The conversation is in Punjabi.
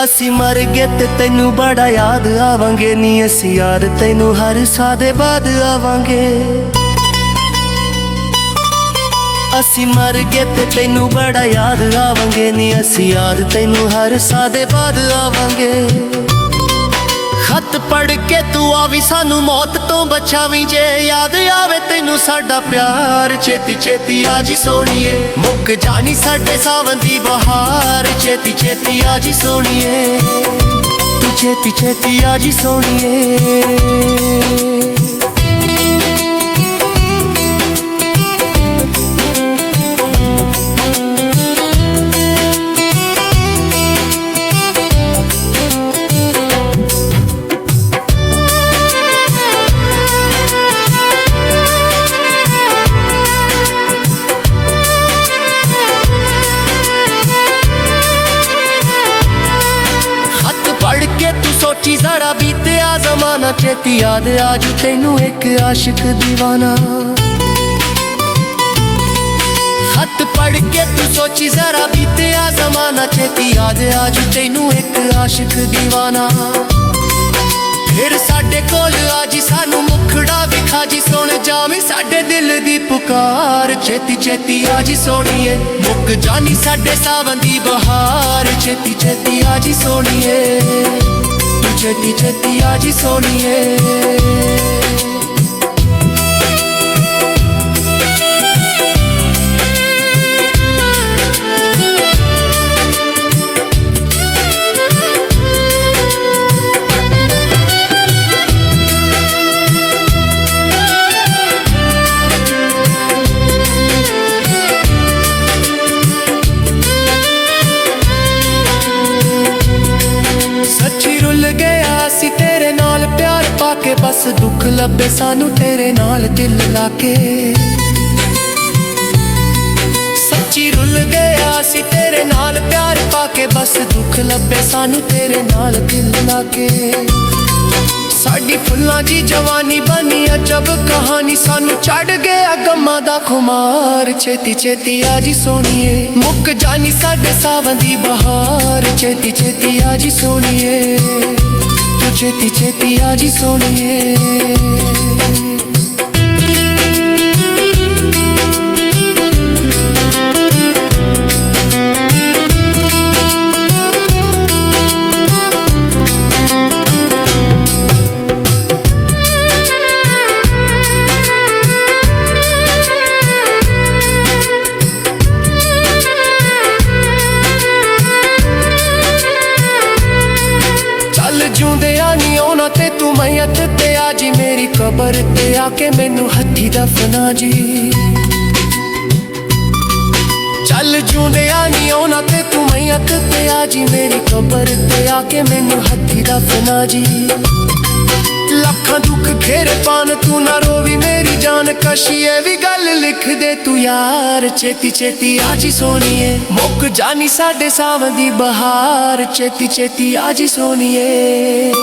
ਅਸੀਂ ਮਰ ਗਏ ਤੇ ਤੈਨੂੰ ਬੜਾ ਯਾਦ ਆਵਾਂਗੇ ਨੀ ਅਸੀਂ ਯਾਰ ਤੈਨੂੰ ਹਰ ਸਾਹ ਦੇ ਬਾਅਦ ਆਵਾਂਗੇ। ਅਸੀਂ ਮਰ ਗਏ ਤੇ ਤੈਨੂੰ ਬੜਾ ਯਾਦ ਆਵਾਂਗੇ ਨੀ ਅਸੀਂ ਯਾਰ ਤੈਨੂੰ ਹਰ ਸਾਹ ਦੇ ਬਾਅਦ ਆਵਾਂਗੇ। ਖਤ ਪੜ ਕੇ ਤੂੰ ਆਵੀ ਸਾਨੂੰ ਮੌਤ ਤੋਂ ਬਚਾਵੀਂ ਜੇ ਯਾਦ ਆਵੇ ਤੈਨੂੰ ਸਾਡਾ ਪਿਆਰ। ਛੇਤੀ ਛੇਤੀ ਆਜੀ ਸੋਹਣੀਏ ਮੁੱਕ ਜਾਣੀ ਸਾਡੇ ਸਾਵਣ ਦੀ ਬਹਾਰ। ਛੇਤੀ ਛੇਤੀ ਆਜੀ ਸੋਹਣੀਏ ਤੂੰ ਛੇਤੀ ਛੇਤੀ ਆਜੀ ਸੋਹਣੀਏ। ਸੋਚੀ ਜ਼ਰਾ ਬੀਤਿਆ ਜ਼ਮਾਨਾ ਛੇਤੀ ਯਾਦ ਆਜੂ ਤੈਨੂੰ ਇੱਕ ਆਸ਼ਿਕ ਦੀਵਾਨਾ। ਖਤ ਪੜ ਕੇ ਤੂੰ ਸੋਚੀ ਜ਼ਰਾ ਬੀਤਿਆ ਜ਼ਮਾਨਾ ਛੇਤੀ ਯਾਦ ਆਜੂ ਤੈਨੂੰ ਇੱਕ ਆਸ਼ਿਕ ਦੀਵਾਨਾ। ਫਿਰ ਸਾਡੇ ਕੋਲ ਆਜੀ ਸਾਨੂੰ ਮੁਖੜਾ ਵਿਖਾ ਜੀ ਸੁਣ ਜਾਵੀਂ ਸਾਡੇ ਦਿਲ ਦੀ ਪੁਕਾਰ। ਛੇਤੀ ਛੇਤੀ ਆਜੀ ਸੋਹਣੀਏ ਮੁੱਕ ਜਾਣੀ ਸਾਡੇ ਸਾਵਣ ਦੀ ਬਹਾਰ। ਛੇਤੀ ਛੇਤੀ ਆਜੀ ਸੋਹਣੀਏ ਛੇਤੀ ਛੇਤੀ ਆਜੀ ਸੋਹਣੀਏ। ਤੇਰੇ ਨਾਲ ਪਿਆਰ ਪਾ ਕੇ ਬਸ ਦੁੱਖ ਲੱਭੇ ਸਾਨੂੰ ਤੇਰੇ ਨਾਲ ਦਿਲ ਲਾ ਕੇ। ਸੱਚੀ ਰੁੱਲ ਗਿਆ ਸੀ ਤੇਰੇ ਨਾਲ ਪਿਆਰ ਪਾ ਕੇ ਬਸ ਦੁੱਖ ਲੱਭੇ ਸਾਨੂੰ ਤੇਰੇ ਨਾਲ ਦਿਲ ਲਾ ਕੇ। ਸਾਡੀ ਫੁੱਲਾਂ ਦੀ ਜਵਾਨੀ ਬਣੀ ਅਜਬ ਕਹਾਣੀ ਸਾਨੂੰ ਚੜ ਗਿਆ ਗਮਾਂ ਦਾ ਖੁਮਾਰ। ਛੇਤੀ ਛੇਤੀ ਆਜੀ ਸੋਹਣੀਏ ਮੁੱਕ ਜਾਣੀ ਸਾਡੇ ਸਾਵਣ ਦੀ ਬਹਾਰ। ਛੇਤੀ ਛੇਤੀ ਆਜੀ ਸੋਹਣੀਏ ਛੇਤੀ ਛੇਤੀ ਆਜੀ ਸੋਹਣੀਏ। ਜਿਉਂਦਿਆਂ ਨੀ ਆਉਣਾ ਤੇ ਤੂੰ ਮਈਅਤ ਤੇ ਆਜੀ ਮੇਰੀ ਕਬਰ ਤੇ ਆ ਕੇ ਮੈਨੂੰ ਹੱਥੀ ਦਫਨਾ ਜੀ। ਚੱਲ ਜਿਉਂਦਿਆਂ ਨੀ ਆਉਣਾ ਤੇ ਤੂੰ ਮਈਅਤ ਤੇ ਆਜੀ ਮੇਰੀ ਕਬਰ ਤੇ ਆ ਕੇ ਮੈਨੂੰ ਹੱਥੀ ਦਫਨਾ ਜੀ। ਲੱਖਾਂ ਦੁੱਖ ਘੇਰੇ ਪਾਣ ਤੂੰ ਨਾ ਰੋਵੀ ਮੇਰੀ ਜਾਨ ਕਸ਼ੀਏ ਵੀ ਗੱਲ ਲਿਖ ਦੇ ਤੂੰ ਯਾਰ। ਛੇਤੀ ਛੇਤੀ ਆਜੀ ਸੋਹਣੀਏ ਮੁੱਕ ਜਾਣੀ ਸਾਡੇ ਸਾਵਣ ਦੀ ਬਹਾਰ। ਛੇਤੀ ਛੇਤੀ ਆਜੀ ਸੋਹਣੀਏ।